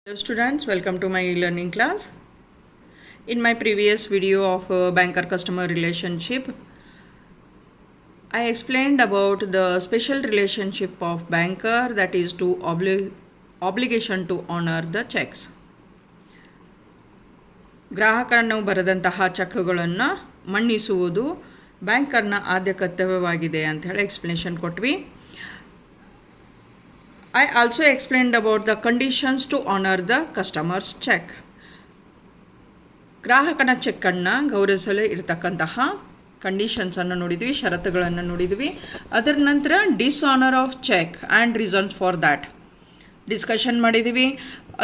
Hello students, welcome to my e-learning class. In my previous video of banker-customer relationship, I explained about the special relationship of banker, that is to obligation to honor the checks. ಗ್ರಾಹಕರನ್ನು ಬರೆದಂತಹ ಚೆಕ್ಗಳನ್ನು ಮನ್ನಿಸುವುದು ಬ್ಯಾಂಕರ್ನ ಆದ್ಯ ಕರ್ತವ್ಯವಾಗಿದೆ ಅಂತ ಹೇಳಿ explanation ಕೊಟ್ವಿ. I also explained about the conditions to honor the customer's check. ಗ್ರಾಹಕನ ಚೆಕ್ಕನ್ನು ಗೌರವಿಸಲು ಇರತಕ್ಕಂತಹ ಕಂಡೀಷನ್ಸನ್ನು ನೋಡಿದ್ವಿ, ಷರತ್ತುಗಳನ್ನು ನೋಡಿದ್ವಿ. ಅದರ ನಂತರ dishonour of cheque and reasons for that discussion ಮಾಡಿದ್ವಿ.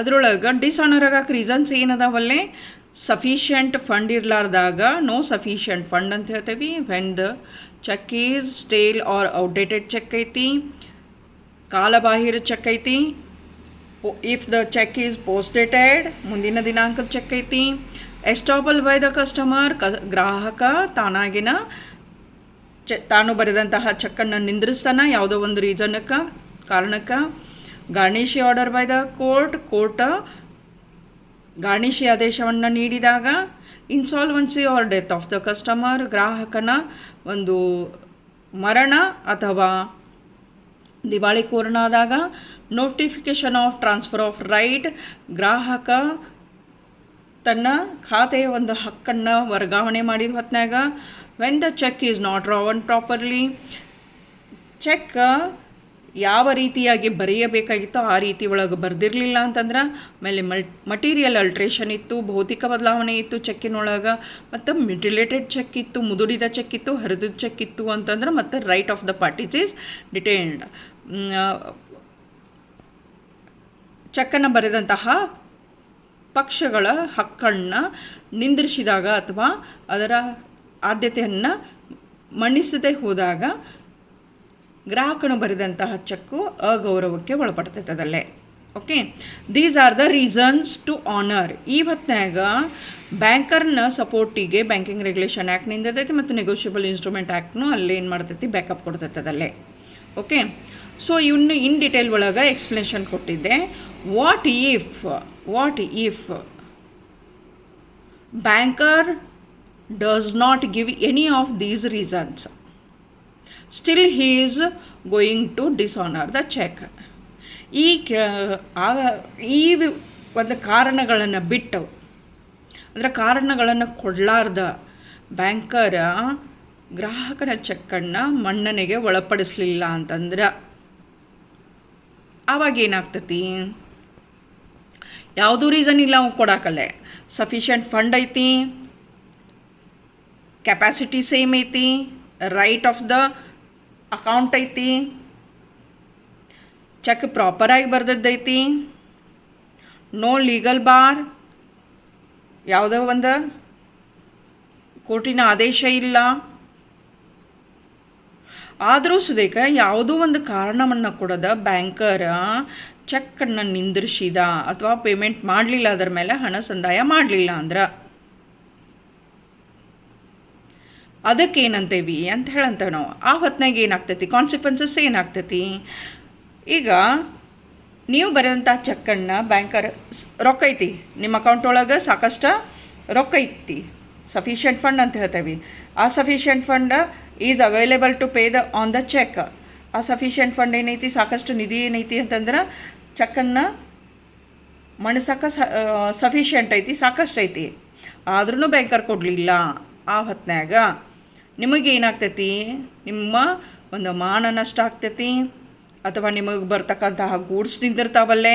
ಅದರೊಳಗೆ ಡಿಸ್ಆನರ್ ಆಗಕ್ಕೆ ರೀಸನ್ಸ್ ಏನದಾವಲ್ಲೇ, ಸಫಿಷಿಯೆಂಟ್ ಫಂಡ್ ಇರಲಾರ್ದಾಗ ನೋ ಸಫಿಷಿಯೆಂಟ್ ಫಂಡ್ ಅಂತ ಹೇಳ್ತೀವಿ. When the cheque is stale or outdated cheque ಐತಿ, ಕಾಲಬಾಹಿರ ಚೆಕ್ ಐತಿ. If the cheque is post dated, ಮುಂದಿನ ದಿನಾಂಕದ ಚೆಕ್ ಐತಿ. ಎಸ್ಟಾಬಲ್ ಬೈ ದ ಕಸ್ಟಮರ್, ಗ್ರಾಹಕ ತಾನಾಗಿನ ತಾನು ಬರೆದಂತಹ ಚೆಕ್ಕನ್ನು ನಿಂದ್ರಿಸ್ತಾನೆ ಯಾವುದೋ ಒಂದು ಕಾರಣಕ್ಕೆ. Garnishee order by the court garnishee ಆದೇಶವನ್ನು ನೀಡಿದಾಗ. Insolvency or death of the customer, ಗ್ರಾಹಕನ ಒಂದು ಮರಣ ಅಥವಾ ದಿವಾಳಿಕೋರನಾದಾಗ. Notification of transfer of right, ಗ್ರಾಹಕ ತನ್ನ ಖಾತೆಯ ಒಂದು ಹಕ್ಕನ್ನು ವರ್ಗಾವಣೆ ಮಾಡಿದ ಹೊತ್ನಾಗ. When the cheque is not drawn properly, cheque ಯಾವ ರೀತಿಯಾಗಿ ಬರೆಯಬೇಕಾಗಿತ್ತೋ ಆ ರೀತಿ ಒಳಗೆ ಬರೆದಿರಲಿಲ್ಲ ಅಂತಂದ್ರೆ, ಆಮೇಲೆ ಮಟೀರಿಯಲ್ ಅಲ್ಟ್ರೇಷನ್ ಇತ್ತು, ಭೌತಿಕ ಬದಲಾವಣೆ ಇತ್ತು ಚೆಕ್ಕಿನೊಳಗೆ, ಮತ್ತು ಮ್ಯುಟಿಲೇಟೆಡ್ ಚೆಕ್ ಇತ್ತು, ಮುದುಡಿದ ಚೆಕ್ ಇತ್ತು, ಹರಿದ ಚೆಕ್ ಇತ್ತು ಅಂತಂದ್ರೆ, ಮತ್ತು right of the parties is detained. ಚೆಕ್ಕನ್ನು ಬರೆದಂತಹ ಪಕ್ಷಗಳ ಹಕ್ಕನ್ನು ನಿಂದ್ರಿಸಿದಾಗ ಅಥವಾ ಅದರ ಆದ್ಯತೆಯನ್ನು ಮನ್ನಿಸದೆ ಹೋದಾಗ ಗ್ರಾಹಕನು ಬರೆದಂತಹ ಚೆಕ್ಕು ಅಗೌರವಕ್ಕೆ ಒಳಪಡ್ತೈತದಲ್ಲೇ. Okay, these are the reasons to honour. ಈ ಹೊತ್ನಾಗ ಬ್ಯಾಂಕರ್ನ ಸಪೋರ್ಟಿಗೆ ಬ್ಯಾಂಕಿಂಗ್ ರೆಗ್ಯುಲೇಷನ್ ಆ್ಯಕ್ಟ್ ನಿಂದಿರ್ತೈತಿ ಮತ್ತು ನೆಗೋಷಿಯಬಲ್ ಇನ್ಸ್ಟ್ರೂಮೆಂಟ್ ಆ್ಯಕ್ಟ್ನು ಅಲ್ಲೇ ಏನು ಮಾಡ್ತೈತಿ, ಬ್ಯಾಕಪ್ ಕೊಡ್ತೈತದಲ್ಲೇ. ಓಕೆ, ಸೊ ಇವನ್ನ ಇನ್ ಡಿಟೇಲ್ ಒಳಗೆ ಎಕ್ಸ್ಪ್ಲನೇಷನ್ ಕೊಟ್ಟಿದ್ದೆ. What if banker does not give any of these reasons, still he is going to dishonour the cheque. ಈ ಒಂದು ಕಾರಣಗಳನ್ನು ಬಿಟ್ಟು, ಅಂದರೆ ಕಾರಣಗಳನ್ನು ಕೊಡಲಾರ್ದ ಬ್ಯಾಂಕರ್ ಗ್ರಾಹಕನ ಚೆಕ್ಕನ್ನು ಮನ್ನಣೆಗೆ ಒಳಪಡಿಸಲಿಲ್ಲ ಅಂತಂದ್ರೆ ಆವಾಗ ಏನಾಗ್ತತಿ, ಯಾವುದೂ ರೀಸನ್ ಇಲ್ಲ ಅವು ಕೊಡಾಕಲ್ಲೇ. ಸಫಿಷಿಯೆಂಟ್ ಫಂಡ್ ಐತಿ, ಕೆಪಾಸಿಟಿ ಸೇಮ್ ಐತಿ, ರೈಟ್ ಆಫ್ ದ ಅಕೌಂಟ್ ಐತಿ, ಚೆಕ್ ಪ್ರಾಪರಾಗಿ ಬರೆದದ್ದೈತಿ, ನೋ ಲೀಗಲ್ ಬಾರ್, ಯಾವುದೋ ಒಂದು ಕೋರ್ಟಿನ ಆದೇಶ ಇಲ್ಲ. ಆದರೂ ಸುದೇಕ ಯಾವುದೋ ಒಂದು ಕಾರಣವನ್ನು ಕೊಡದ ಬ್ಯಾಂಕರ್ ಚೆಕ್ಕನ್ನು ನಿಂದ್ರಿಸಿದ ಅಥವಾ ಪೇಮೆಂಟ್ ಮಾಡಲಿಲ್ಲ, ಅದರ ಮೇಲೆ ಹಣ ಸಂದಾಯ ಮಾಡಲಿಲ್ಲ ಅಂದ್ರೆ ಅದಕ್ಕೇನಂತೇವಿ ಅಂತ ಹೇಳಂತೇವೆ ನಾವು. ಆ ಹೊತ್ನಾಗ ಏನಾಗ್ತೈತಿ, ಕಾನ್ಸಿಕ್ವೆನ್ಸಸ್ ಏನಾಗ್ತೈತಿ. ಈಗ ನೀವು ಬರೆದಂಥ ಚೆಕ್ಕನ್ನು ಬ್ಯಾಂಕರ್ ರೊಕ್ಕ ಐತಿ, ನಿಮ್ಮ ಅಕೌಂಟ್ ಒಳಗೆ ಸಾಕಷ್ಟು ರೊಕ್ಕ ಐತಿ, ಸಫಿಷಿಯೆಂಟ್ ಫಂಡ್ ಅಂತ ಹೇಳ್ತೇವೆ. ಆ sufficient fund is available to pay on the cheque. ಆ ಸಫಿಷಿಯೆಂಟ್ ಫಂಡ್ ಏನೈತಿ, ಸಾಕಷ್ಟು ನಿಧಿ ಏನೈತಿ ಅಂತಂದ್ರೆ ಚೆಕ್ಕನ್ನು ಮಣಿಸೋಕೆ ಸಫಿಷಿಯೆಂಟ್ ಐತಿ, ಸಾಕಷ್ಟು ಐತಿ. ಆದ್ರೂ ಬ್ಯಾಂಕರ್ ಕೊಡಲಿಲ್ಲ. ಆ ಹೊತ್ನಾಗ ನಿಮಗೇನಾಗ್ತೈತಿ, ನಿಮ್ಮ ಒಂದು ಮಾನ ನಷ್ಟ ಆಗ್ತೈತಿ, ಅಥವಾ ನಿಮಗೆ ಬರ್ತಕ್ಕಂತಹ ಗೂಡ್ಸ್ ನಿಂದಿರ್ತಾವಲ್ಲೇ,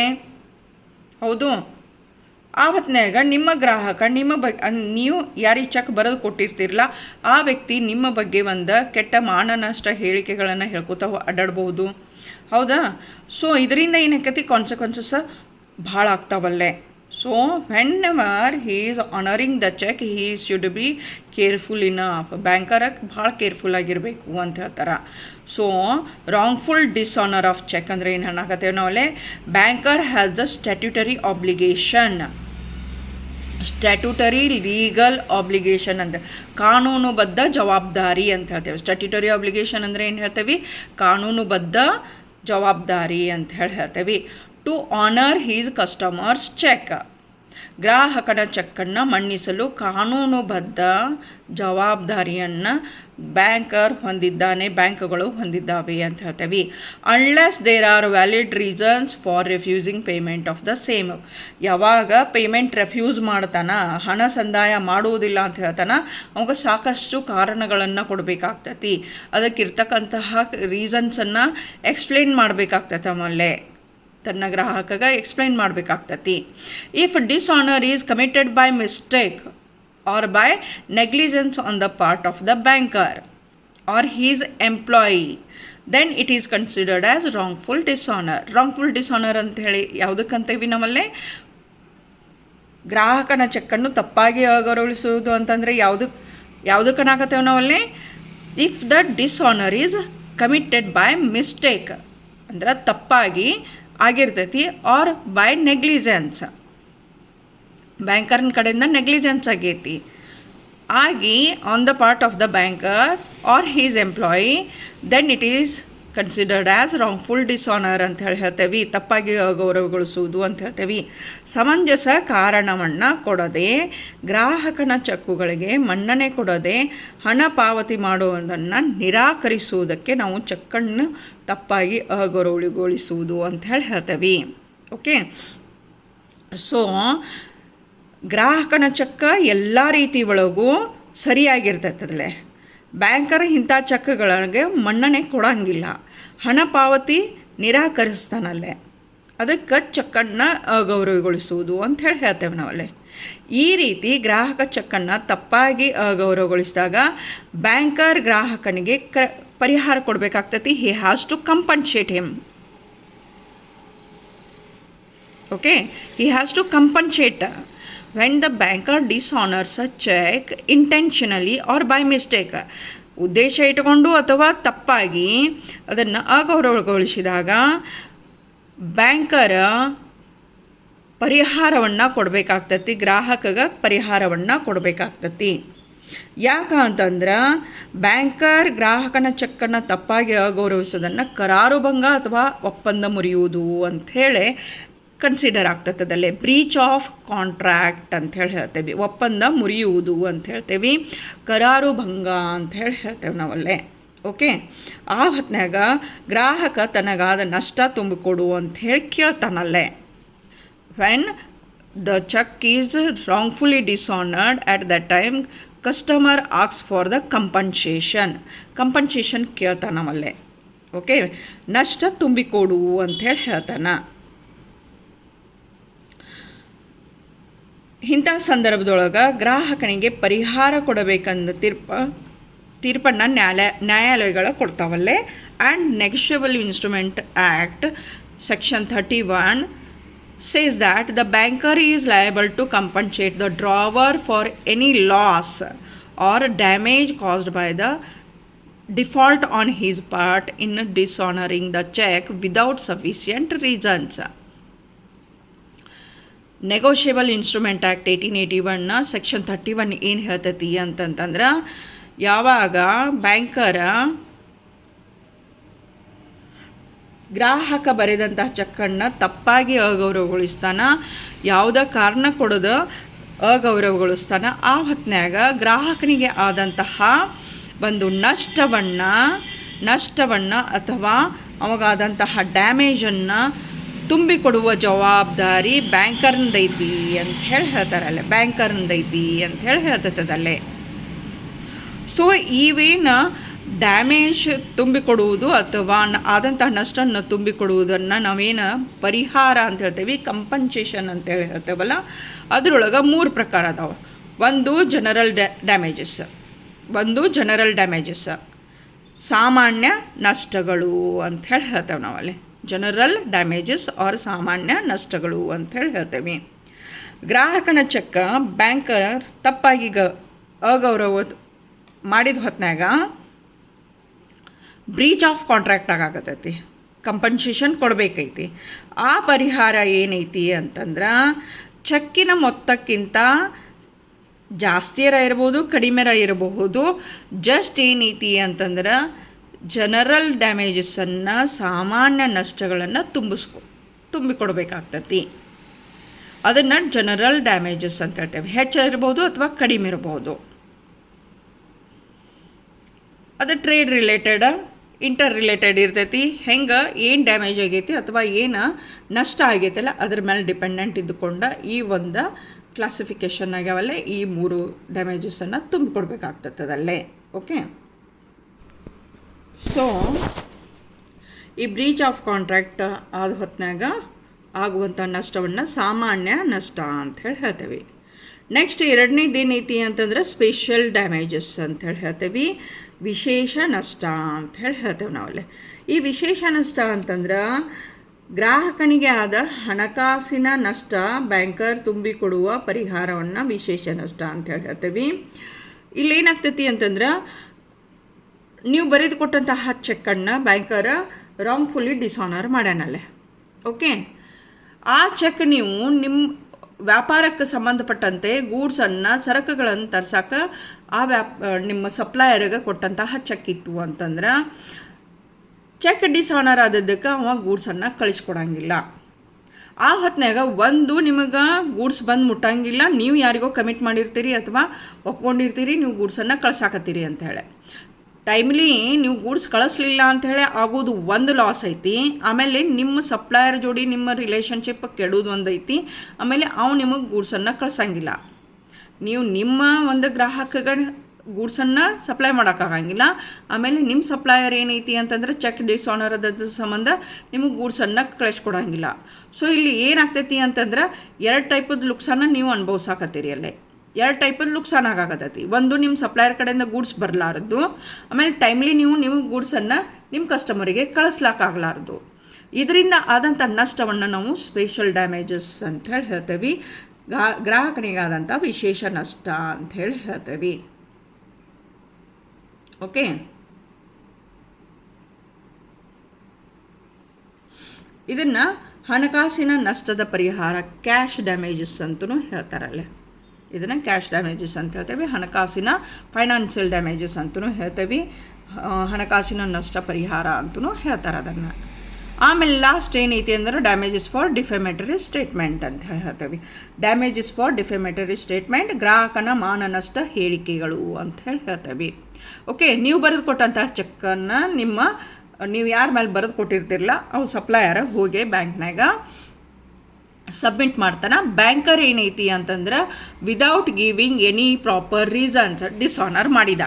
ಹೌದು. ಆ ಹೊತ್ನಾಗ ನಿಮ್ಮ ಗ್ರಾಹಕ ನೀವು ಯಾರಿಗೆ ಚೆಕ್ ಬರೆದು ಕೊಟ್ಟಿರ್ತಿರಲ್ಲ ಆ ವ್ಯಕ್ತಿ ನಿಮ್ಮ ಬಗ್ಗೆ ಒಂದು ಕೆಟ್ಟ ಮಾನ ನಷ್ಟ ಹೇಳಿಕೆಗಳನ್ನು ಹೇಳ್ಕೊತಾ ಅಡ್ಡಾಡ್ಬೋದು, ಹೌದಾ. ಸೊ ಇದರಿಂದ ಏನಾಕೈತಿ, ಕಾನ್ಸಿಕ್ವೆನ್ಸಸ್ ಭಾಳ ಆಗ್ತಾವಲ್ಲೇ. So whenever he is honouring the cheque he should be careful enough. ಬ್ಯಾಂಕರಾಗಿ ಭಾಳ ಕೇರ್ಫುಲ್ ಆಗಿರಬೇಕು ಅಂತ ಹೇಳ್ತಾರೆ. So wrongful dishonour of cheque ಅಂದರೆ ಏನು ಹೇಳಕತ್ತೇವೆ ನಾವಲ್ಲೇ, banker has the statutory obligation, statutory legal obligation ಅಂದರೆ ಕಾನೂನುಬದ್ಧ ಜವಾಬ್ದಾರಿ ಅಂತ ಹೇಳ್ತೇವೆ. ಸ್ಟ್ಯಾಟ್ಯೂಟರಿ ಆಬ್ಲಿಗೇಷನ್ ಅಂದರೆ ಏನು ಹೇಳ್ತೇವೆ, ಕಾನೂನುಬದ್ಧ ಜವಾಬ್ದಾರಿ ಅಂತ ಹೇಳ್ತೇವೆ. To honour his customer's cheque. ಗ್ರಾಹಕನ ಚೆಕ್ಕನ್ನು ಮನ್ನಿಸಲು ಕಾನೂನುಬದ್ಧ ಜವಾಬ್ದಾರಿಯನ್ನು ಬ್ಯಾಂಕರ್ ಹೊಂದಿದ್ದಾನೆ, ಬ್ಯಾಂಕ್ಗಳು ಹೊಂದಿದ್ದಾವೆ ಅಂತ ಹೇಳ್ತೇವೆ. Unless there are valid reasons for refusing payment of the same. ಯಾವಾಗ ಪೇಮೆಂಟ್ ರೆಫ್ಯೂಸ್ ಮಾಡ್ತಾನ, ಹಣ ಸಂದಾಯ ಮಾಡುವುದಿಲ್ಲ ಅಂತ ಹೇಳ್ತಾನ, ಅವಾಗ ಸಾಕಷ್ಟು ಕಾರಣಗಳನ್ನು ಕೊಡಬೇಕಾಗ್ತತಿ. ಅದಕ್ಕಿರ್ತಕ್ಕಂತಹ ರೀಸನ್ಸನ್ನು ಎಕ್ಸ್ಪ್ಲೇನ್ ಮಾಡಬೇಕಾಗ್ತೈತೆ. ಆಮೇಲೆ ತನ್ನ ಗ್ರಾಹಕಗೆ ಎಕ್ಸ್ಪ್ಲೈನ್ ಮಾಡಬೇಕಾಗ್ತತಿ. If dishonour is committed by mistake or by negligence on the part of the banker or his employee, then it is considered as wrongful dishonour. Wrongful dishonour ಅಂತ ಹೇಳಿ ಯಾವುದಕ್ಕಂತೀವಿ ನಮ್ಮಲ್ಲೇ? ಗ್ರಾಹಕನ ಚೆಕ್ಕನ್ನು ತಪ್ಪಾಗಿ ಅಗೌರವಿಸುವುದು ಅಂತಂದರೆ ಯಾವುದಕ್ಕನಾಗತ್ತೇವೆ ನಾವಲ್ಲಿ? If the dishonour is committed by mistake ಅಂದ್ರೆ ತಪ್ಪಾಗಿ ಆಗಿರ್ತೈತಿ, ಆರ್ ಬೈ ನೆಗ್ಲಿಜೆನ್ಸ್, ಬ್ಯಾಂಕರ್ನ ಕಡೆಯಿಂದ ನೆಗ್ಲಿಜೆನ್ಸ್ ಆಗೈತಿ ಆಗಿ on the part of the banker or his employee, then it is considered as wrongful dishonour ಅಂತ ಹೇಳ್ತೇವೆ. ತಪ್ಪಾಗಿ ಅಗೌರವಗೊಳಿಸುವುದು ಅಂತ ಹೇಳ್ತೇವೆ. ಸಮಂಜಸ ಕಾರಣವನ್ನು ಕೊಡದೆ, ಗ್ರಾಹಕನ ಚೆಕ್ಕುಗಳಿಗೆ ಮನ್ನಣೆ ಕೊಡದೆ ಹಣ ಪಾವತಿ ಮಾಡುವುದನ್ನು ನಿರಾಕರಿಸುವುದಕ್ಕೆ ನಾವು ಚೆಕ್ಕನ್ನು ತಪ್ಪಾಗಿ ಅಗೌರವಗೊಳಿಸುವುದು ಅಂತ ಹೇಳ್ತೇವೆ. ಓಕೆ, ಸೊ ಗ್ರಾಹಕನ ಚೆಕ್ಕ ಎಲ್ಲ ರೀತಿ ಒಳಗೂ ಸರಿಯಾಗಿರ್ತೈತದಲ್ಲೇ. ಬ್ಯಾಂಕರ್ ಇಂಥ ಚೆಕ್ಗಳಿಗೆ ಮನ್ನಣೆ ಕೊಡೋಂಗಿಲ್ಲ, ಹಣ ಪಾವತಿ ನಿರಾಕರಿಸ್ತಾನಲ್ಲೇ. ಅದಕ್ಕೆ ಚೆಕ್ಕನ್ನು ಅಗೌರವಗೊಳಿಸುವುದು ಅಂತ ಹೇಳ್ತೇವೆ ನಾವಲ್ಲೇ. ಈ ರೀತಿ ಗ್ರಾಹಕ ಚೆಕ್ಕನ್ನು ತಪ್ಪಾಗಿ ಅಗೌರವಗೊಳಿಸಿದಾಗ ಬ್ಯಾಂಕರ್ ಗ್ರಾಹಕನಿಗೆ ಪರಿಹಾರ ಕೊಡಬೇಕಾಗ್ತೈತಿ. He has to compensate him. Okay, he has to compensate when the banker dishonors a check intentionally or by mistake. ಉದ್ದೇಶ ಇಟ್ಟುಕೊಂಡು ಅಥವಾ ತಪ್ಪಾಗಿ ಅದನ್ನು ಅಗೌರವಗೊಳಿಸಿದಾಗ ಬ್ಯಾಂಕರ ಪರಿಹಾರವನ್ನು ಕೊಡಬೇಕಾಗ್ತತಿ, ಗ್ರಾಹಕಗೆ ಪರಿಹಾರವನ್ನು ಕೊಡಬೇಕಾಗ್ತತಿ. ಯಾಕಂತಂದ್ರೆ ಬ್ಯಾಂಕರ್ ಗ್ರಾಹಕನ ಚೆಕ್ಕನ್ನು ತಪ್ಪಾಗಿ ಅಗೌರವಿಸೋದನ್ನು ಕರಾರುಭಂಗ ಅಥವಾ ಒಪ್ಪಂದ ಮುರಿಯುವುದು ಅಂಥೇಳಿ ಕನ್ಸಿಡರ್ ಆಗ್ತದಲ್ಲೇ. ಬ್ರೀಚ್ ಆಫ್ ಕಾಂಟ್ರಾಕ್ಟ್ ಅಂತ ಹೇಳ್ತೇವೆ, ಒಪ್ಪಂದ ಮುರಿಯುವುದು ಅಂತ ಹೇಳ್ತೇವೆ, ಕರಾರು ಭಂಗ ಅಂತ ಹೇಳ್ತೇವೆ ನಾವಲ್ಲೇ. ಓಕೆ, ಆ ಹೊತ್ನಾಗ ಗ್ರಾಹಕ ತನಗಾದ ನಷ್ಟ ತುಂಬಿಕೊಡು ಅಂಥೇಳಿ ಕೇಳ್ತಾನಲ್ಲೇ. When the cheque is wrongfully dishonoured at the time customer asks for the compensation ಕೇಳ್ತಾನವಲ್ಲೇ. ಓಕೆ, ನಷ್ಟ ತುಂಬಿಕೊಡು ಅಂಥೇಳಿ ಹೇಳ್ತಾನ. ಇಂಥ ಸಂದರ್ಭದೊಳಗೆ ಗ್ರಾಹಕನಿಗೆ ಪರಿಹಾರ ಕೊಡಬೇಕಂದ ತೀರ್ಪನ್ನು ನ್ಯಾಯಾಲಯಗಳು ಕೊಡ್ತಾವಲ್ಲೇ. And Negotiable Instrument Act section 31 says that the banker is liable to compensate the drawer for any loss or damage caused by the default on his part in dishonouring the cheque without sufficient reasons. Negotiable Instrument Act 1881 section 31 ಏನು ಹೇಳ್ತೈತಿ ಅಂತಂತಂದ್ರೆ, ಯಾವಾಗ ಬ್ಯಾಂಕರ ಗ್ರಾಹಕ ಬರೆದಂತಹ ಚೆಕ್ಕನ್ನು ತಪ್ಪಾಗಿ ಅಗೌರವಗೊಳಿಸ್ತಾನ, ಯಾವುದೇ ಕಾರಣ ಕೊಡೋದು ಅಗೌರವಗೊಳಿಸ್ತಾನ, ಆ ಹೊತ್ನ್ಯಾಗ ಗ್ರಾಹಕನಿಗೆ ಆದಂತಹ ಒಂದು ನಷ್ಟವನ್ನು ಅಥವಾ ಅವಾಗಾದಂತಹ ಡ್ಯಾಮೇಜನ್ನು ತುಂಬಿಕೊಡುವ ಜವಾಬ್ದಾರಿ ಬ್ಯಾಂಕರ್ನದೈತಿ ಅಂತ ಹೇಳ್ತಾರಲ್ಲೇ. ಬ್ಯಾಂಕರ್ನದೈತಿ ಅಂತ ಹೇಳ್ತದಲ್ಲೇ. ಸೊ ಇವೇನು ಡ್ಯಾಮೇಜ್ ತುಂಬಿಕೊಡುವುದು ಅಥವಾ ಆದಂತಹ ನಷ್ಟನ್ನು ತುಂಬಿಕೊಡುವುದನ್ನು ನಾವೇನು ಪರಿಹಾರ ಅಂತ ಹೇಳ್ತೇವೆ, ಕಂಪನ್ಸೇಷನ್ ಅಂತ ಹೇಳ್ತೇವಲ್ಲ, ಅದರೊಳಗೆ 3 ಪ್ರಕಾರ ಅದಾವೆ. ಒಂದು ಜನರಲ್ ಡ್ಯಾಮೇಜಸ್, ಸಾಮಾನ್ಯ ನಷ್ಟಗಳು ಅಂತ ಹೇಳ್ತೇವೆ ನಾವಲ್ಲಿ. ಜನರಲ್ ಡ್ಯಾಮೇಜಸ್ ಆರ್ ಸಾಮಾನ್ಯ ನಷ್ಟಗಳು ಅಂಥೇಳಿ ಹೇಳ್ತೇವೆ. ಗ್ರಾಹಕನ ಚೆಕ್ಕ ಬ್ಯಾಂಕರ್ ತಪ್ಪಾಗಿ ಅಗೌರವ ಮಾಡಿದ ಹೊತ್ನಾಗ ಬ್ರೀಚ್ ಆಫ್ ಕಾಂಟ್ರಾಕ್ಟ್ ಆಗತೈತಿ, ಕಂಪನ್ಸೇಷನ್ ಕೊಡಬೇಕೈತಿ. ಆ ಪರಿಹಾರ ಏನೈತಿ ಅಂತಂದ್ರೆ, ಚೆಕ್ಕಿನ ಮೊತ್ತಕ್ಕಿಂತ ಜಾಸ್ತಿಯರ ಇರ್ಬೋದು, ಕಡಿಮೆರ ಇರಬಹುದು. ಜಸ್ಟ್ ಏನೈತಿ ಅಂತಂದ್ರೆ ಜನರಲ್ ಡ್ಯಾಮೇಜಸನ್ನು, ಸಾಮಾನ್ಯ ನಷ್ಟಗಳನ್ನು ತುಂಬಿಕೊಡ್ಬೇಕಾಗ್ತತಿ. ಅದನ್ನು ಜನರಲ್ ಡ್ಯಾಮೇಜಸ್ ಅಂತ ಹೇಳ್ತೇವೆ. ಹೆಚ್ಚಿರ್ಬೋದು ಅಥವಾ ಕಡಿಮೆ ಇರ್ಬೋದು. ಅದು ಟ್ರೇಡ್ ರಿಲೇಟೆಡ್, ಇಂಟರ್ ರಿಲೇಟೆಡ್ ಇರ್ತೈತಿ. ಹೆಂಗೆ ಏನು ಡ್ಯಾಮೇಜ್ ಆಗೈತಿ ಅಥವಾ ಏನು ನಷ್ಟ ಆಗೈತಲ್ಲ ಅದ್ರ ಮೇಲೆ ಡಿಪೆಂಡೆಂಟ್ ಇದ್ದುಕೊಂಡು ಈ ಒಂದು ಕ್ಲಾಸಿಫಿಕೇಷನ್ ಆಗ್ಯಾವಲ್ಲೇ ಈ 3 ಡ್ಯಾಮೇಜಸನ್ನು ತುಂಬಿಕೊಡ್ಬೇಕಾಗ್ತದಲ್ಲೇ. ಓಕೆ, ಸೊ ಈ ಬ್ರೀಚ್ ಆಫ್ ಕಾಂಟ್ರಾಕ್ಟ್ ಆದ ಹೊತ್ತಿನಾಗ ಆಗುವಂಥ ನಷ್ಟವನ್ನು ಸಾಮಾನ್ಯ ನಷ್ಟ ಅಂಥೇಳಿ ಹೇಳ್ತೇವೆ. ನೆಕ್ಸ್ಟ್ ಎರಡನೇದು ಏನೈತಿ ಅಂತಂದ್ರೆ ಸ್ಪೆಷಲ್ ಡ್ಯಾಮೇಜಸ್ ಅಂಥೇಳಿ ಹೇಳ್ತೇವೆ. ವಿಶೇಷ ನಷ್ಟ ಅಂಥೇಳಿ ಹೇಳ್ತೇವೆ ನಾವಲ್ಲಿ. ಈ ವಿಶೇಷ ನಷ್ಟ ಅಂತಂದ್ರೆ ಗ್ರಾಹಕನಿಗೆ ಆದ ಹಣಕಾಸಿನ ನಷ್ಟ ಬ್ಯಾಂಕರ್ ತುಂಬಿಕೊಡುವ ಪರಿಹಾರವನ್ನು ವಿಶೇಷ ನಷ್ಟ ಅಂಥೇಳಿ ಹೇಳ್ತೇವೆ. ಇಲ್ಲೇನಾಗ್ತೈತಿ ಅಂತಂದ್ರೆ ನೀವು ಬರೆದು ಕೊಟ್ಟಂತಹ ಚೆಕ್ಕನ್ನು ಬ್ಯಾಂಕರ್ ರಾಂಗ್ಫುಲ್ಲಿ ಡಿಸಾನರ್ ಮಾಡ್ಯಾನಲ್ಲೇ. ಓಕೆ, ಆ ಚೆಕ್ ನೀವು ನಿಮ್ಮ ವ್ಯಾಪಾರಕ್ಕೆ ಸಂಬಂಧಪಟ್ಟಂತೆ ಗೂಡ್ಸನ್ನು ಸರಕುಗಳನ್ನು ತರ್ಸಕ್ಕೆ ನಿಮ್ಮ ಸಪ್ಲೈಯರ್ಗೆ ಕೊಟ್ಟಂತಹ ಚೆಕ್ ಇತ್ತು ಅಂತಂದ್ರೆ ಚೆಕ್ ಡಿಸಾನರ್ ಆದದ್ದಕ್ಕೆ ಅವ ಗೂಡ್ಸನ್ನು ಕಳಿಸ್ಕೊಡಂಗಿಲ್ಲ. ಆ ಹೊತ್ತಿನಾಗ ಒಂದು ನಿಮಗೆ ಗೂಡ್ಸ್ ಬಂದು ಮುಟ್ಟಂಗಿಲ್ಲ, ನೀವು ಯಾರಿಗೋ ಕಮಿಟ್ ಮಾಡಿರ್ತೀರಿ ಅಥವಾ ಒಪ್ಕೊಂಡಿರ್ತೀರಿ ನೀವು ಗೂಡ್ಸನ್ನು ಕಳ್ಸಾಕತ್ತೀರಿ ಅಂಥೇಳಿ. ಟೈಮ್ಲಿ ನೀವು ಗೂಡ್ಸ್ ಕಳಿಸ್ಲಿಲ್ಲ ಅಂಥೇಳಿ ಆಗೋದು ಒಂದು ಲಾಸ್ ಐತಿ. ಆಮೇಲೆ ನಿಮ್ಮ ಸಪ್ಲೈಯರ್ ಜೋಡಿ ನಿಮ್ಮ ರಿಲೇಷನ್ಶಿಪ್ ಕೆಡೋದು ಒಂದು ಐತಿ. ಆಮೇಲೆ ಅವ್ನು ನಿಮಗೆ ಗೂಡ್ಸನ್ನು ಕಳ್ಸಂಗಿಲ್ಲ. ನೀವು ನಿಮ್ಮ ಒಂದು ಗ್ರಾಹಕಗೆ ಗೂಡ್ಸನ್ನು ಸಪ್ಲೈ ಮಾಡೋಕ್ಕಾಗಂಗಿಲ್ಲ. ಆಮೇಲೆ ನಿಮ್ಮ ಸಪ್ಲೈಯರ್ ಏನೈತಿ ಅಂತಂದ್ರೆ ಚೆಕ್ ಡಿಸಾನರ್ ಅದ ಸಂಬಂಧ ನಿಮಗೆ ಗೂಡ್ಸನ್ನು ಕಳಿಸ್ಕೊಡಂಗಿಲ್ಲ. ಸೊ ಇಲ್ಲಿ ಏನಾಗ್ತೈತಿ ಅಂತಂದ್ರೆ 2 ಟೈಪದ ಲುಕ್ಸನ್ನು ನೀವು ಅನುಭವಿಸಾಕತ್ತೀರಿ. ಅಲ್ಲೇ 2 ಟೈಪದ ಲುಕ್ಸಾನ್ ಆಗಾಕತ್ತೈತಿ. ಒಂದು ನಿಮ್ಮ ಸಪ್ಲೈಯರ್ ಕಡೆಯಿಂದ ಗೂಡ್ಸ್ ಬರಲಾರದು, ಆಮೇಲೆ ಟೈಮ್ಲಿ ನೀವು ಗೂಡ್ಸನ್ನು ನಿಮ್ಮ ಕಸ್ಟಮರಿಗೆ ಕಳಿಸ್ಲಾಕಾಗಲಾರ್ದು. ಇದರಿಂದ ಆದಂಥ ನಷ್ಟವನ್ನು ನಾವು ಸ್ಪೆಷಲ್ ಡ್ಯಾಮೇಜಸ್ ಅಂಥೇಳಿ ಹೇಳ್ತೇವೆ. ಗ್ರಾಹಕನಿಗಾದಂಥ ವಿಶೇಷ ನಷ್ಟ ಅಂಥೇಳಿ ಹೇಳ್ತೇವೆ. ಓಕೆ, ಇದನ್ನು ಹಣಕಾಸಿನ ನಷ್ಟದ ಪರಿಹಾರ ಕ್ಯಾಶ್ ಡ್ಯಾಮೇಜಸ್ ಅಂತಲೂ ಹೇಳ್ತಾರಲ್ಲೇ. ಇದನ್ನು ಕ್ಯಾಶ್ ಡ್ಯಾಮೇಜಸ್ ಅಂತ ಹೇಳ್ತೇವೆ. ಹಣಕಾಸಿನ ಫೈನಾನ್ಷಿಯಲ್ ಡ್ಯಾಮೇಜಸ್ ಅಂತಲೂ ಹೇಳ್ತೇವೆ. ಹಣಕಾಸಿನ ನಷ್ಟ ಪರಿಹಾರ ಅಂತಲೂ ಹೇಳ್ತಾರೆ ಅದನ್ನು. ಆಮೇಲೆ ಲಾಸ್ಟ್ ಏನೈತಿ ಅಂದ್ರೆ ಡ್ಯಾಮೇಜಸ್ ಫಾರ್ ಡಿಫೆಮೇಟರಿ ಸ್ಟೇಟ್ಮೆಂಟ್ ಅಂತ ಹೇಳ್ತೇವೆ. ಡ್ಯಾಮೇಜಸ್ ಫಾರ್ ಡಿಫೆಮೇಟರಿ ಸ್ಟೇಟ್ಮೆಂಟ್ ಗ್ರಾಹಕನ ಮಾನನಷ್ಟ ಹೇಳಿಕೆಗಳು ಅಂತ ಹೇಳ್ತೇವೆ. ಓಕೆ, ನೀವು ಬರೆದು ಕೊಟ್ಟಂತಹ ಚೆಕ್ಕನ್ನು ನೀವು ಯಾರ ಮೇಲೆ ಬರೆದು ಕೊಟ್ಟಿರ್ತಿರಲ್ಲ ಅವು ಸಪ್ಲೈಯರ್ ಹೋಗಿ ಬ್ಯಾಂಕ್ನಾಗ ಸಬ್ಮಿಟ್ ಮಾಡ್ತಾನೆ. ಬ್ಯಾಂಕರ್ ಏನೈತಿ ಅಂತಂದ್ರೆ without giving any proper reasons dishonour ಮಾಡಿದ.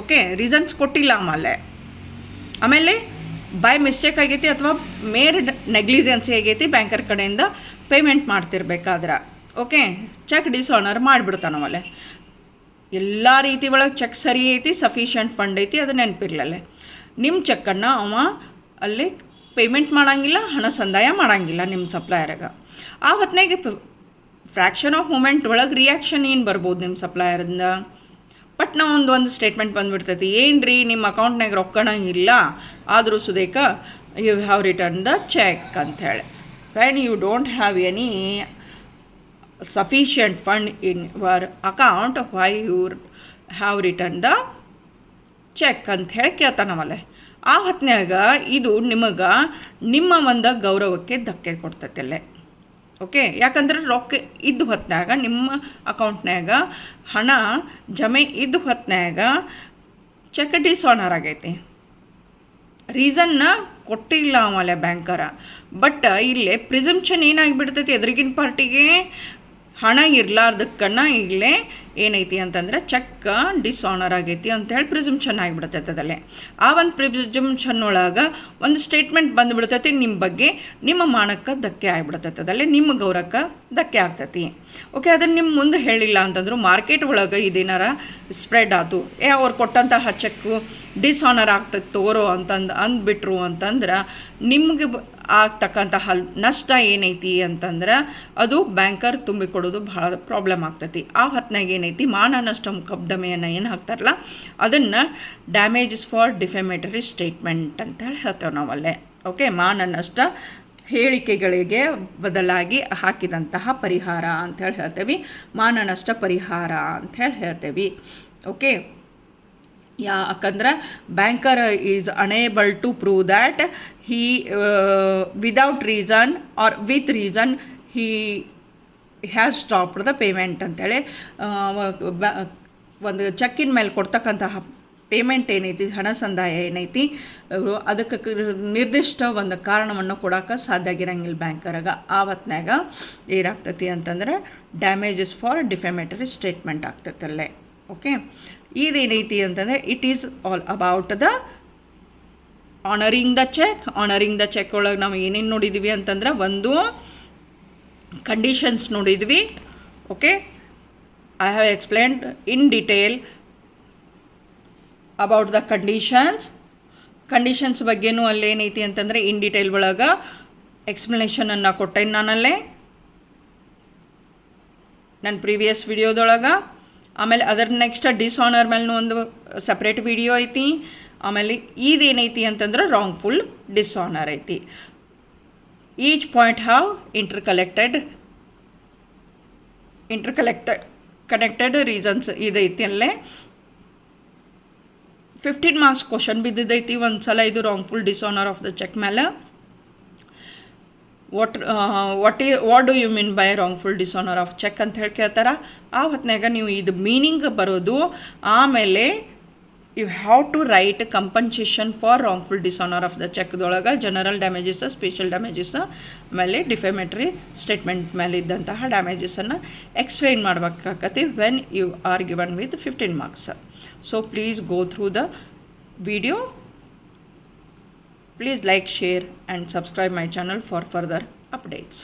ಓಕೆ, ರೀಸನ್ಸ್ ಕೊಟ್ಟಿಲ್ಲ. ಆಮೇಲೆ ಬೈ ಮಿಸ್ಟೇಕ್ ಆಗೈತಿ ಅಥವಾ ಮೇರ್ ನೆಗ್ಲಿಜೆನ್ಸಿ ಆಗೈತಿ ಬ್ಯಾಂಕರ್ ಕಡೆಯಿಂದ ಪೇಮೆಂಟ್ ಮಾಡ್ತಿರ್ಬೇಕಾದ್ರೆ. ಓಕೆ, ಚೆಕ್ ಡಿಸಾನರ್ ಮಾಡಿಬಿಡ್ತಾನೆ. ಆಮೇಲೆ ಎಲ್ಲ ರೀತಿ ಒಳಗೆ ಚೆಕ್ ಸರಿ ಐತಿ, ಸಫಿಷಿಯೆಂಟ್ ಫಂಡ್ ಐತಿ, ಅದು ನೆನಪಿರ್ಲಲ್ಲೇ ನಿಮ್ಮ ಚೆಕ್ಕನ್ನು ಅವ ಅಲ್ಲಿ ಪೇಮೆಂಟ್ ಮಾಡೋಂಗಿಲ್ಲ, ಹಣ ಸಂದಾಯ ಮಾಡೋಂಗಿಲ್ಲ ನಿಮ್ಮ ಸಪ್ಲೈಯರ್ಗೆ. ಆ ಹೊತ್ತಿನಾಗೆ ಫ್ರ್ಯಾಕ್ಷನ್ ಆಫ್ ಮೂಮೆಂಟ್ ಒಳಗೆ ರಿಯಾಕ್ಷನ್ ಏನು ಬರ್ಬೋದು ನಿಮ್ಮ ಸಪ್ಲೈಯರಿಂದ? ಬಟ್ ನಾವು ಒಂದು ಸ್ಟೇಟ್ಮೆಂಟ್ ಬಂದುಬಿಡ್ತೈತಿ, ಏನು ರೀ ನಿಮ್ಮ ಅಕೌಂಟ್ನಾಗ ರೊಕ್ಕನ ಇಲ್ಲ, ಆದರೂ ಸುದೇಕ you have return the cheque ಅಂಥೇಳಿ. When you don't have any sufficient fund in your account why you have return the cheque ಅಂಥೇಳಿ ಕೇಳ್ತಾನವಲ್ಲೇ. ಆ ಹೊತ್ತಿನಾಗ ಇದು ನಿಮ್ಮ ಒಂದು ಗೌರವಕ್ಕೆ ಧಕ್ಕೆ ಕೊಡ್ತೈತಲ್ಲೇ. ಓಕೆ, ಯಾಕಂದ್ರೆ ರೊಕ್ಕ ಇದ್ದು ಹೊತ್ತಿನಾಗ ನಿಮ್ಮ ಅಕೌಂಟ್ನಾಗ ಹಣ ಜಮೆ ಇದ್ದು ಹೊತ್ತಿನಾಗ ಚೆಕ್ ಡಿಸಾನರ್ ಆಗೈತಿ. ರೀಸನ್ನ ಕೊಟ್ಟಿಲ್ಲ ಆಮೇಲೆ ಬ್ಯಾಂಕರ. ಬಟ್ ಇಲ್ಲೇ ಪ್ರಿಸಂಪ್ಷನ್ ಏನಾಗಿಬಿಡ್ತೈತಿ, ಎದುರಿಗಿನ ಪಾರ್ಟಿಗೆ ಹಣ ಇರಲಾರ್ದಕ್ಕನ್ನು ಇಲ್ಲೇ ಏನೈತಿ ಅಂತಂದರೆ ಚೆಕ್ ಡಿಸಾನರ್ ಆಗೈತಿ ಅಂಥೇಳಿ ಪ್ರಿಸಂಪ್ಷನ್ ಆಗಿಬಿಡ್ತೈತದಲ್ಲೇ. ಆ ಒಂದು ಪ್ರಿಸಂಪ್ಷನ್ ಒಳಗೆ ಒಂದು ಸ್ಟೇಟ್ಮೆಂಟ್ ಬಂದುಬಿಡ್ತೈತಿ ನಿಮ್ಮ ಬಗ್ಗೆ, ನಿಮ್ಮ ಮಾನಕ್ಕೆ ಧಕ್ಕೆ ಆಗಿಬಿಡ್ತೈತದಲ್ಲೇ, ನಿಮ್ಮ ಗೌರವಕ್ಕೆ ಧಕ್ಕೆ ಆಗ್ತೈತಿ. ಓಕೆ, ಅದನ್ನು ನಿಮ್ಮ ಮುಂದೆ ಹೇಳಿಲ್ಲ ಅಂತಂದ್ರು ಮಾರ್ಕೆಟ್ ಒಳಗೆ ಇದೇನಾರ ಸ್ಪ್ರೆಡ್ ಆಯ್ತು, ಅವ್ರು ಕೊಟ್ಟಂತಹ ಚೆಕ್ಕು ಡಿಸಾನರ್ ಆಗ್ತೈತೆ ತೋರೋ ಅಂದ್ಬಿಟ್ರು ಅಂತಂದ್ರೆ ನಿಮಗೆ ಆಗ್ತಕ್ಕಂತಹ ನಷ್ಟ ಏನೈತಿ ಅಂತಂದ್ರೆ ಅದು ಬ್ಯಾಂಕರ್ ತುಂಬಿಕೊಡೋದು ಭಾಳ ಪ್ರಾಬ್ಲಮ್ ಆಗ್ತೈತಿ. ಆ ಹೊತ್ತಿನಾಗ ಏನೈತಿ ಮಾನ ನಷ್ಟ ಮೊಕದ್ದಮೆಯನ್ನು ಏನು ಹಾಕ್ತಾರಲ್ಲ ಅದನ್ನು ಡ್ಯಾಮೇಜಸ್ ಫಾರ್ ಡಿಫೆಮೇಟರಿ ಸ್ಟೇಟ್ಮೆಂಟ್ ಅಂತ ಹೇಳಿ ಹೇಳ್ತೇವೆ ನಾವಲ್ಲೇ. ಓಕೆ, ಮಾನ ನಷ್ಟ ಹೇಳಿಕೆಗಳಿಗೆ ಬದಲಾಗಿ ಹಾಕಿದಂತಹ ಪರಿಹಾರ ಅಂಥೇಳಿ ಹೇಳ್ತೇವೆ, ಮಾನ ನಷ್ಟ ಪರಿಹಾರ ಅಂಥೇಳಿ ಹೇಳ್ತೇವೆ. ಓಕೆ, ಯಾಕಂದ್ರೆ banker is unable to prove that he without reason or with reason he has stopped the payment ಅಂತೇಳಿ ಒಂದು ಚೆಕ್ಕಿನ ಮೇಲೆ ಕೊಡ್ತಕ್ಕಂತಹ ಪೇಮೆಂಟ್ ಏನೈತಿ, ಹಣ ಸಂದಾಯ ಏನೈತಿ, ಅದಕ್ಕೆ ನಿರ್ದಿಷ್ಟ ಒಂದು ಕಾರಣವನ್ನು ಕೊಡೋಕೆ ಸಾಧ್ಯ ಆಗಿರಂಗಿಲ್ಲ ಬ್ಯಾಂಕರಾಗ. ಆ ಹೊತ್ನಾಗ ಏನಾಗ್ತೈತಿ ಅಂತಂದ್ರೆ ಡ್ಯಾಮೇಜಸ್ ಫಾರ್ ಡಿಫೆಮೇಟರಿ ಸ್ಟೇಟ್ಮೆಂಟ್ ಆಗ್ತೈತಲ್ಲೇ. ಓಕೆ, ಇದೇನೈತಿ ಅಂತಂದರೆ it is all about the honouring the cheque. Honouring the cheque ಒಳಗೆ ನಾವು ಏನೇನು ನೋಡಿದ್ವಿ ಅಂತಂದ್ರೆ, ಒಂದು ಕಂಡೀಷನ್ಸ್ ನೋಡಿದ್ವಿ. Okay, I have explained in detail about the conditions ಬಗ್ಗೆನೂ ಅಲ್ಲೇನೈತಿ ಅಂತಂದರೆ ಇನ್ ಡಿಟೇಲ್ ಒಳಗೆ ಎಕ್ಸ್ಪ್ಲನೇಷನನ್ನು ಕೊಟ್ಟೇನೆ ನಾನಲ್ಲೇ ನನ್ನ ಪ್ರೀವಿಯಸ್ ವಿಡಿಯೋದೊಳಗೆ. ಆಮೇಲೆ ಅದರ ನೆಕ್ಸ್ಟ್ ಡಿಸಾನರ್ ಮೇಲೂ ಒಂದು ಸಪ್ರೇಟ್ ವಿಡಿಯೋ ಐತಿ. ಆಮೇಲೆ ಇದೇನೈತಿ ಅಂತಂದ್ರೆ ರಾಂಗ್ಫುಲ್ ಡಿಸಾನರ್ ಐತಿ. Each point have connected reasons ಇದೈತಿ ಅಲ್ಲೇ. 15 ಮಾರ್ಕ್ಸ್ ಕ್ವಶನ್ ಬಿದ್ದಿದ್ದೈತಿ ಒಂದು ಸಲ ಇದು wrongful dishonour of the cheque ಮೇಲೆ. What do you mean by wrongful dishonour of cheque ಅಂತ ಹೇಳಿ ಕೇಳ್ತಾರ. ಆ ಹೊತ್ನಾಗ ನೀವು ಇದು ಮೀನಿಂಗ್ ಬರೋದು, ಆಮೇಲೆ you have to write compensation for wrongful dishonour of the ಚೆಕ್ದೊಳಗೆ ಜನರಲ್ ಡ್ಯಾಮೇಜಸ್, ಸ್ಪೆಷಲ್ ಡ್ಯಾಮೇಜಸ್, ಆಮೇಲೆ ಡಿಫೆಮೇಟರಿ ಸ್ಟೇಟ್ಮೆಂಟ್ ಮೇಲೆ ಇದ್ದಂತಹ ಡ್ಯಾಮೇಜಸನ್ನು ಎಕ್ಸ್ಪ್ಲೈನ್ ಮಾಡಬೇಕಾಗತ್ತೆ when you are given with 15 marks. So please go through the video. Please like, share and subscribe my channel for further updates.